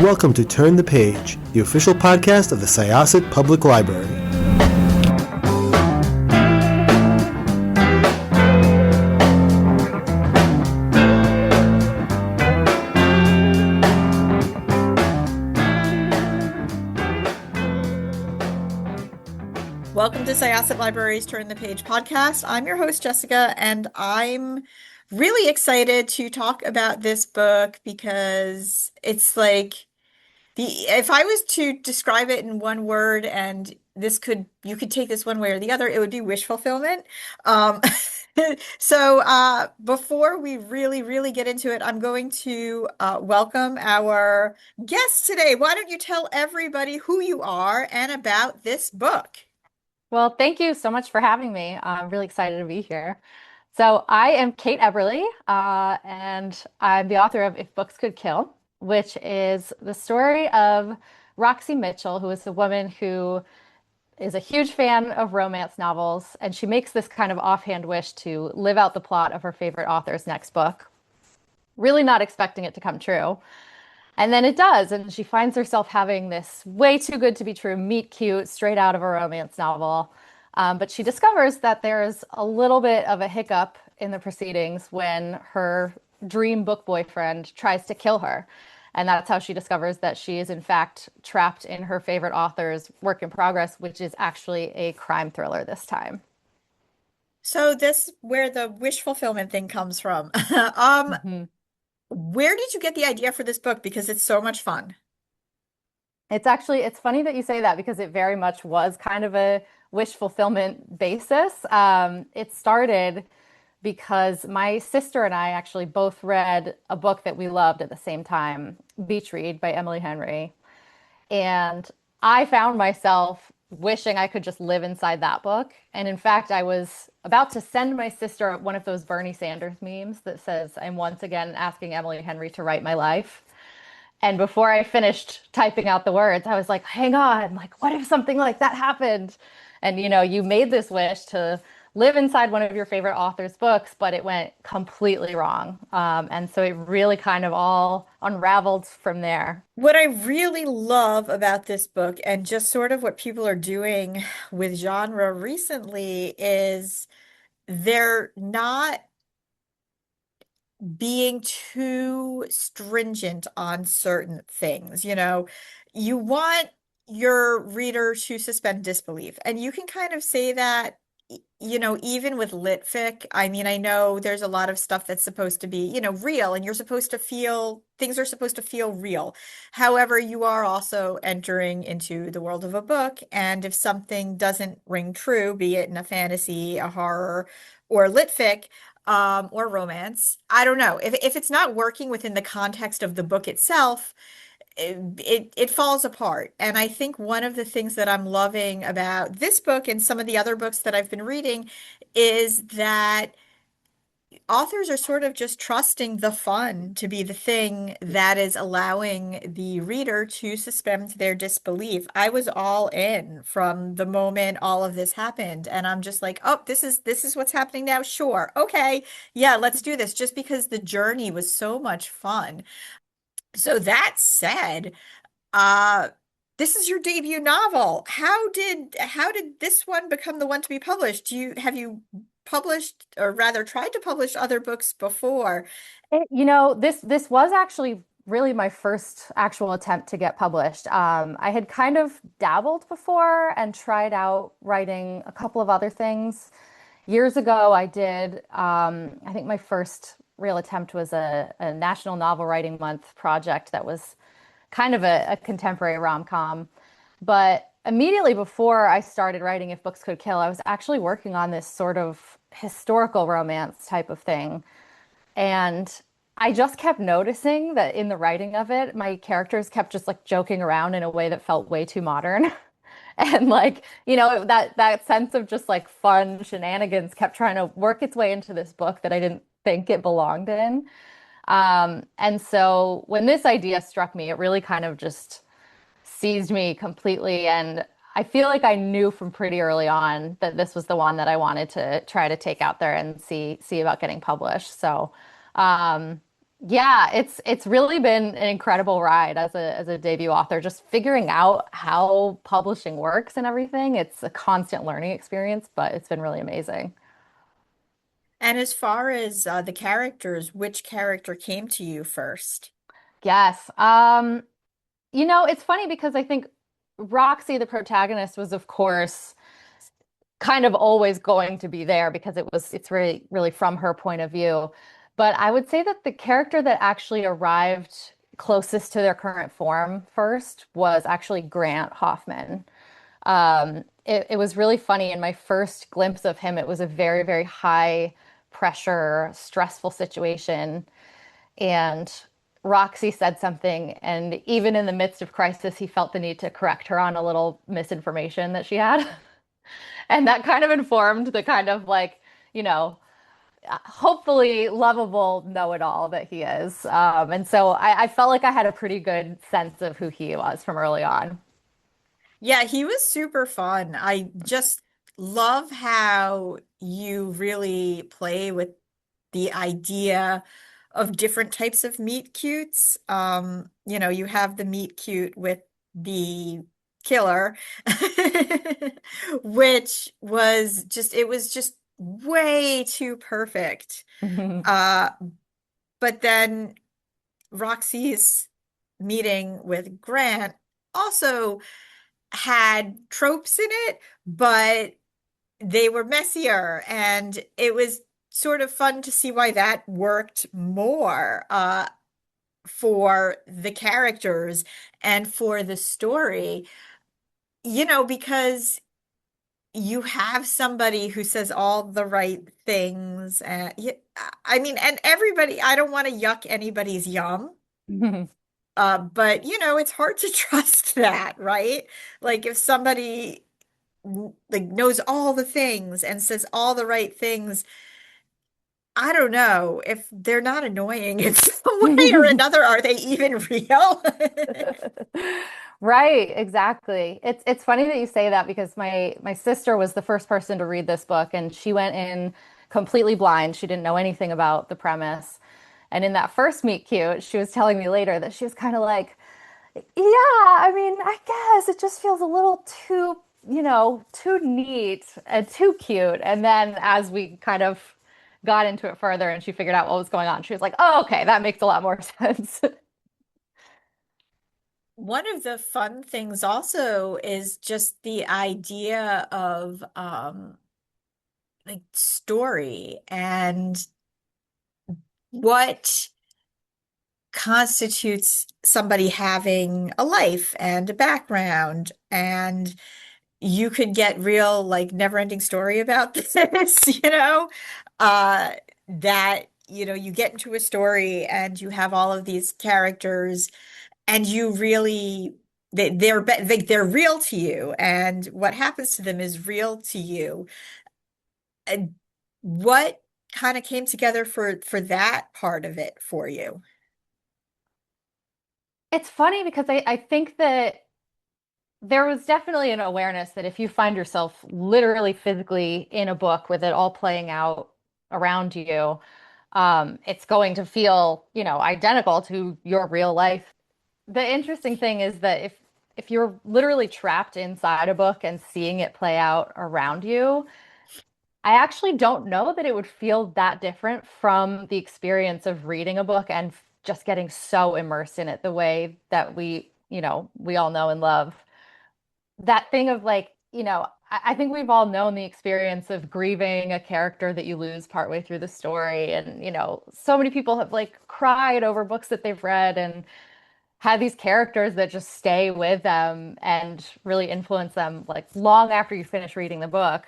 welcome to Turn the Page, the official podcast of the Syosset Public Library. Welcome to Syosset Library's Turn the Page podcast. I'm your host, Jessica, and I'm really excited to talk about this book because it's like if I was to describe it in one word and you could take this one way or the other, it would be wish fulfillment. Um, before we really get into it, I'm going to welcome our guest today. Why don't you tell everybody who you are and about this book? Well, thank you so much for having me. I'm really excited to be here. So, I am Kate Eberle, and I'm the author of If Books Could Kill, which is the story of Roxie Mitchell, who is a woman who is a huge fan of romance novels, and she makes this kind of offhand wish to live out the plot of her favorite author's next book, really not expecting it to come true. And then it does, and she finds herself having this way too good to be true, meet cute, straight out of a romance novel. But she discovers that there's a little bit of a hiccup in the proceedings when her dream book boyfriend tries to kill her. And that's how she discovers that she is, in fact, trapped in her favorite author's work in progress, which is actually a crime thriller this time. So this where the wish fulfillment thing comes from. Um, Mhm. where did you get the idea for this book? Because it's so much fun. It's funny that you say that because it very much was kind of a wish fulfillment basis. It started because my sister and I actually both read a book that we loved at the same time, Beach Read by Emily Henry. And I found myself wishing I could just live inside that book. And in fact, I was about to send my sister one of those Bernie Sanders memes that says, I'm once again asking Emily Henry to write my life. And before I finished typing out the words, I was like, hang on, like, what if something like that happened? And you made this wish to live inside one of your favorite author's books, but it went completely wrong. And so it really kind of all unraveled from there. What I really love about this book and just sort of what people are doing with genre recently is they're not being too stringent on certain things. You want your reader to suspend disbelief. And you can kind of say that, even with lit fic. I mean, I know there's a lot of stuff that's supposed to be, real, and things are supposed to feel real. However, you are also entering into the world of a book. And if something doesn't ring true, be it in a fantasy, a horror, or lit fic, or romance. I don't know. If it's not working within the context of the book itself, it falls apart. And I think one of the things that I'm loving about this book and some of the other books that I've been reading is that authors are sort of just trusting the fun to be the thing that is allowing the reader to suspend their disbelief. I was all in from the moment all of this happened, and I'm just like, oh, this is what's happening now. Sure. Okay. Yeah, let's do this just because the journey was so much fun. So that said, uh this is your debut novel. How did this one become the one to be published? Have you published, or rather tried to publish, other books before? This was actually really my first actual attempt to get published. I had kind of dabbled before and tried out writing a couple of other things. Years ago, I did, I think my first real attempt was a National Novel Writing Month project that was kind of a contemporary rom-com. But immediately before I started writing If Books Could Kill, I was actually working on this sort of historical romance type of thing. And I just kept noticing that in the writing of it, my characters kept just like joking around in a way that felt way too modern. And like, that sense of just like fun shenanigans kept trying to work its way into this book that I didn't think it belonged in. And so when this idea struck me, it really kind of just seized me completely. And I feel like I knew from pretty early on that this was the one that I wanted to try to take out there and see about getting published. So, um, Yeah, it's really been an incredible ride as a debut author, just figuring out how publishing works and everything. It's a constant learning experience, but it's been really amazing. And as far as the characters, which character came to you first? Yes. It's funny because I think Roxie, the protagonist, was of course kind of always going to be there because it's really really from her point of view. But I would say that the character that actually arrived closest to their current form first was actually Grant Hoffman. It was really funny. In my first glimpse of him, it was a very, very high pressure, stressful situation. And Roxy said something, and even in the midst of crisis, he felt the need to correct her on a little misinformation that she had. And that kind of informed the kind of like, you know, hopefully lovable know-it-all that he is. And so I felt like I had a pretty good sense of who he was from early on. Yeah, he was super fun. I just love how you really play with the idea of different types of meet cutes. You have the meet cute with the killer, which it was just way too perfect. Uh, but then Roxy's meeting with Grant also had tropes in it, but they were messier, and it was sort of fun to see why that worked more for the characters and for the story, because you have somebody who says all the right things. And I mean, and everybody, I don't want to yuck anybody's yum. But it's hard to trust that, right? Like if somebody like knows all the things and says all the right things, I don't know if they're not annoying in some way or another. Are they even real? Right, exactly. It's funny that you say that because my sister was the first person to read this book and she went in completely blind. She didn't know anything about the premise. And in that first meet cute, she was telling me later that she was kind of like, yeah, I mean, I guess it just feels a little too, too neat and too cute. And then as we kind of got into it further and she figured out what was going on, she was like, oh, okay, that makes a lot more sense. One of the fun things also is just the idea of like story and what constitutes somebody having a life and a background. And you could get real, like, never-ending story about this, uh, that, you get into a story and you have all of these characters and you really, they're real to you, and what happens to them is real to you. And what kind of came together for that part of it for you? It's funny because I think that there was definitely an awareness that if you find yourself literally physically in a book with it all playing out around you, it's going to feel, identical to your real life. The interesting thing is that if you're literally trapped inside a book and seeing it play out around you, I actually don't know that it would feel that different from the experience of reading a book and just getting so immersed in it the way that we all know and love. That thing of like, I think we've all known the experience of grieving a character that you lose partway through the story. And, so many people have like cried over books that they've read and had these characters that just stay with them and really influence them like long after you finish reading the book.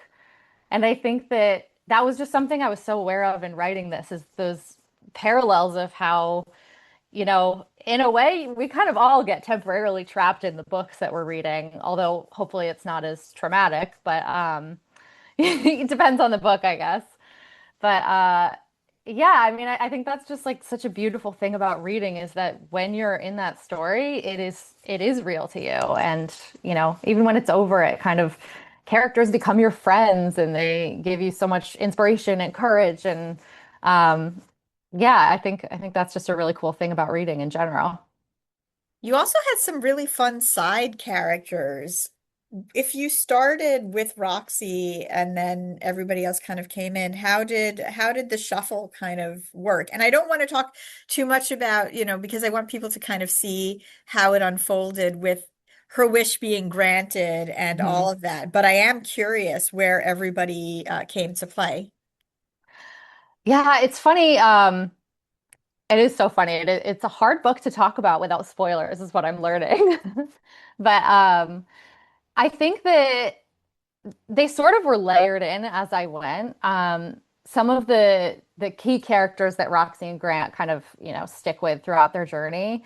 And I think that that was just something I was so aware of in writing this is those parallels of how, in a way, we kind of all get temporarily trapped in the books that we're reading, although hopefully it's not as traumatic, but it depends on the book, I guess. But yeah, I mean, I think that's just like such a beautiful thing about reading is that when you're in that story, it is real to you. And, even when it's over, it kind of characters become your friends and they give you so much inspiration and courage. And Yeah, I think that's just a really cool thing about reading in general. You also had some really fun side characters. If you started with Roxie and then everybody else kind of came in, how did the shuffle kind of work? And I don't want to talk too much about, because I want people to kind of see how it unfolded with her wish being granted and all Mhm. of that. But I am curious where everybody came to play. Yeah, it's funny. It is so funny. It's a hard book to talk about without spoilers, is what I'm learning. But I think that they sort of were layered in as I went. Some of the key characters that Roxy and Grant kind of, stick with throughout their journey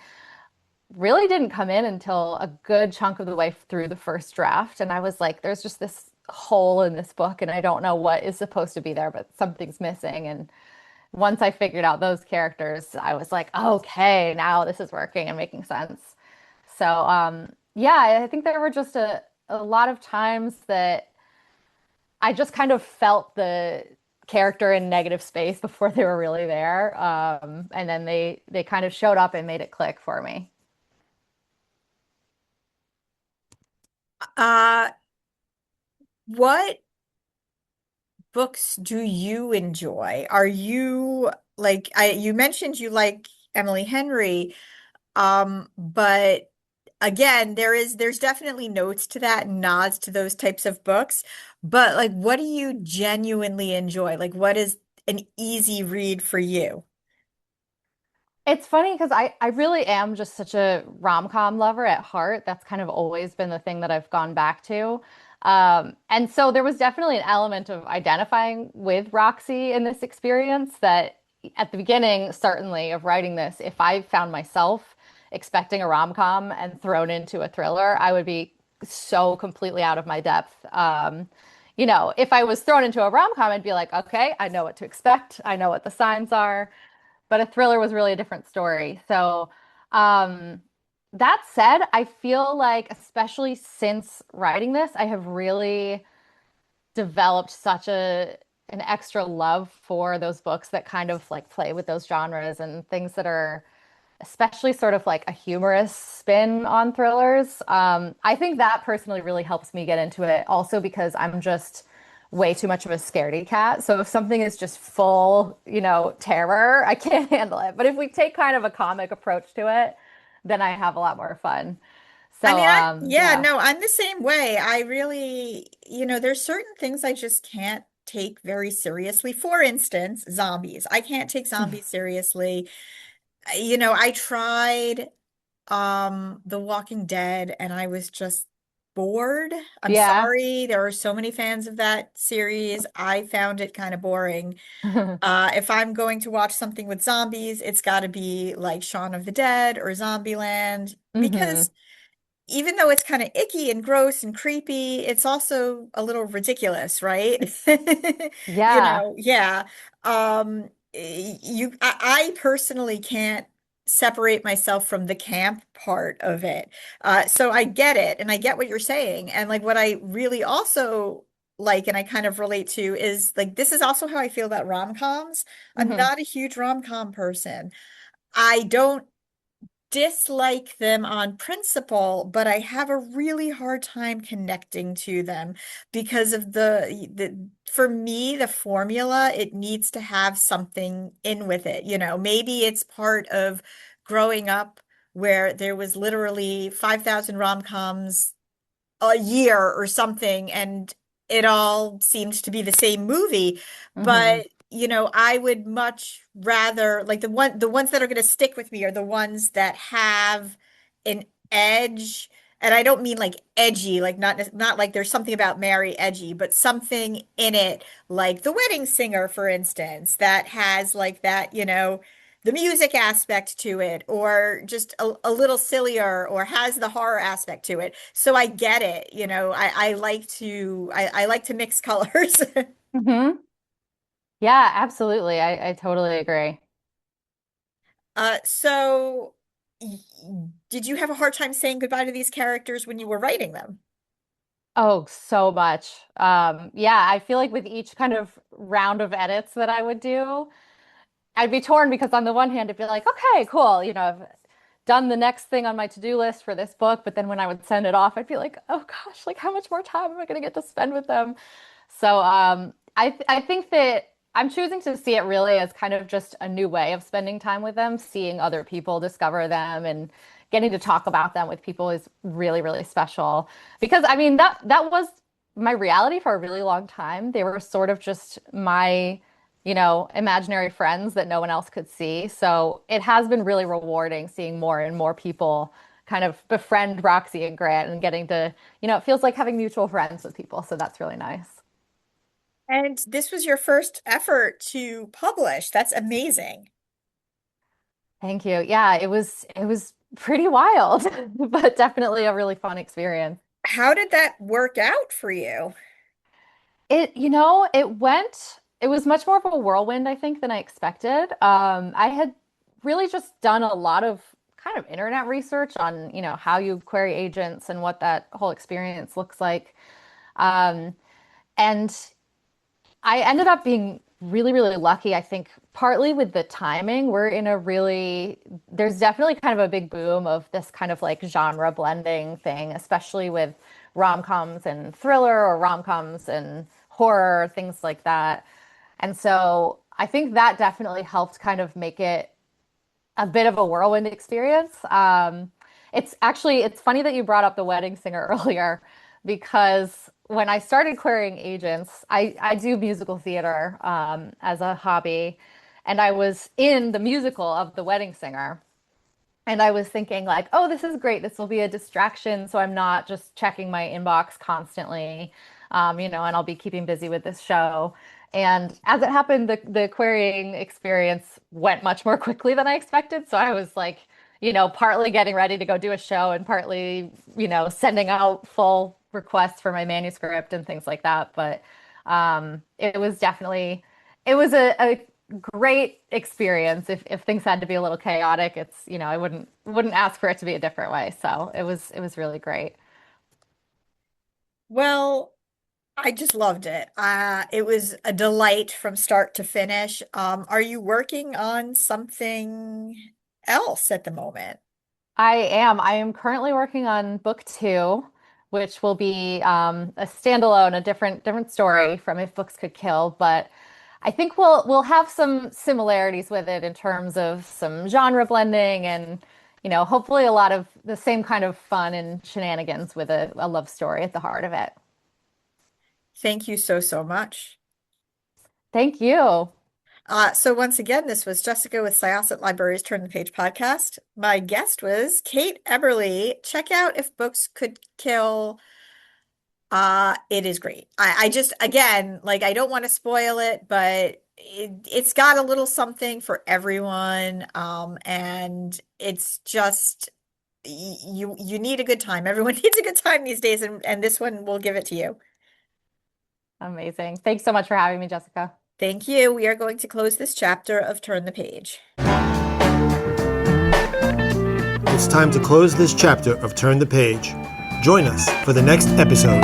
really didn't come in until a good chunk of the way through the first draft. And I was like, there's just this hole in this book, and I don't know what is supposed to be there, but something's missing. And once I figured out those characters, I was like, okay, now this is working and making sense. So, yeah, I think there were just a lot of times that I just kind of felt the character in negative space before they were really there. And then they kind of showed up and made it click for me. Uh, what books do you enjoy? Are you like you mentioned you like Emily Henry, but again, there's definitely notes to that and nods to those types of books. But like what do you genuinely enjoy? Like what is an easy read for you? It's funny because I really am just such a rom-com lover at heart. That's kind of always been the thing that I've gone back to. And so there was definitely an element of identifying with Roxy in this experience that at the beginning, certainly, of writing this, if I found myself expecting a rom-com and thrown into a thriller, I would be so completely out of my depth. If I was thrown into a rom-com, I'd be like, okay, I know what to expect. I know what the signs are, but a thriller was really a different story. So, um, that said, I feel like, especially since writing this, I have really developed such an extra love for those books that kind of like play with those genres and things that are especially sort of like a humorous spin on thrillers. I think that personally really helps me get into it also because I'm just way too much of a scaredy cat. So if something is just full, terror, I can't handle it. But if we take kind of a comic approach to it, then I have a lot more fun. I So, mean, yeah, yeah. no, I'm the same way. I really, there's certain things I just can't take very seriously. For instance, zombies. I can't take zombies seriously. I tried The Walking Dead and I was just bored. I'm Yeah. sorry. There are so many fans of that series. I found it kind of boring. If I'm going to watch something with zombies, it's got to be like Shaun of the Dead or Zombieland Hmm. because even though it's kind of icky and gross and creepy, it's also a little ridiculous, right? Yeah. Yeah. I personally can't separate myself from the camp part of it. So I get it, and I get what you're saying. And like what I really also like, and I kind of relate to is like this is also how I feel about rom-coms. I'm Hmm. not a huge rom-com person. I don't dislike them on principle, but I have a really hard time connecting to them because of the for me, the formula, it needs to have something in with it. Maybe it's part of growing up where there was literally 5,000 rom-coms a year or something, and it all seemed to be the same movie. Hmm. But, I would much rather like the ones that are going to stick with me are the ones that have an edge. And I don't mean like edgy, like not like there's something about Mary edgy, but something in it, like The Wedding Singer, for instance, that has like that, the music aspect to it, or just a little sillier, or has the horror aspect to it. So I get it. I like to mix colors. Hmm. Yeah, absolutely. I totally agree. So y- did you have a hard time saying goodbye to these characters when you were writing them? Oh, so much. Yeah, I feel like with each kind of round of edits that I would do, I'd be torn because on the one hand, it'd be like, okay, cool, I've done the next thing on my to-do list for this book. But then when I would send it off, I'd be like, oh gosh, like how much more time am I going to get to spend with them? So I think that I'm choosing to see it really as kind of just a new way of spending time with them, seeing other people discover them and getting to talk about them with people is really, really special. Because I mean that was my reality for a really long time. They were sort of just my imaginary friends that no one else could see. So it has been really rewarding seeing more and more people kind of befriend Roxie and Grant and getting to, it feels like having mutual friends with people. So that's really nice. And this was your first effort to publish. That's amazing. Thank you. Yeah, it was pretty wild, but definitely a really fun experience. How did that work out for you? It was much more of a whirlwind, I think, than I expected. I had really just done a lot of kind of internet research on, how you query agents and what that whole experience looks like. Um, and I ended up being really, really lucky, I think, partly with the timing. There's definitely kind of a big boom of this kind of like genre blending thing, especially with rom-coms and thriller or rom-coms and horror, things like that. And so I think that definitely helped kind of make it a bit of a whirlwind experience. It's funny that you brought up the wedding singer earlier because when I started querying agents, I do musical theater as a hobby, and I was in the musical of The Wedding Singer. And I was thinking like, oh, this is great. This will be a distraction, so I'm not just checking my inbox constantly, and I'll be keeping busy with this show. And as it happened, the querying experience went much more quickly than I expected. So I was like, partly getting ready to go do a show and partly, sending out full requests for my manuscript and things like that. But it was a great experience. If things had to be a little chaotic, I wouldn't ask for it to be a different way. So it was really great. Well, I just loved it. It was a delight from start to finish. Are you working on something else at the moment? I am currently working on book two, which will be a standalone, a different story from If Books Could Kill. But I think we'll have some similarities with it in terms of some genre blending and hopefully a lot of the same kind of fun and shenanigans with a love story at the heart of it. Thank you so, so much. Thank you. So once again, this was Jessica with Syosset Libraries Turn the Page podcast. My guest was Kate Eberle. Check out If Books Could Kill. It is great. I just, again, like I don't want to spoil it, but it's got a little something for everyone. And it's just you need a good time. Everyone needs a good time these days, and this one will give it to you. Amazing. Thanks so much for having me, Jessica. Thank you. We are going to close this chapter of Turn the Page. It's time to close this chapter of Turn the Page. Join us for the next episode.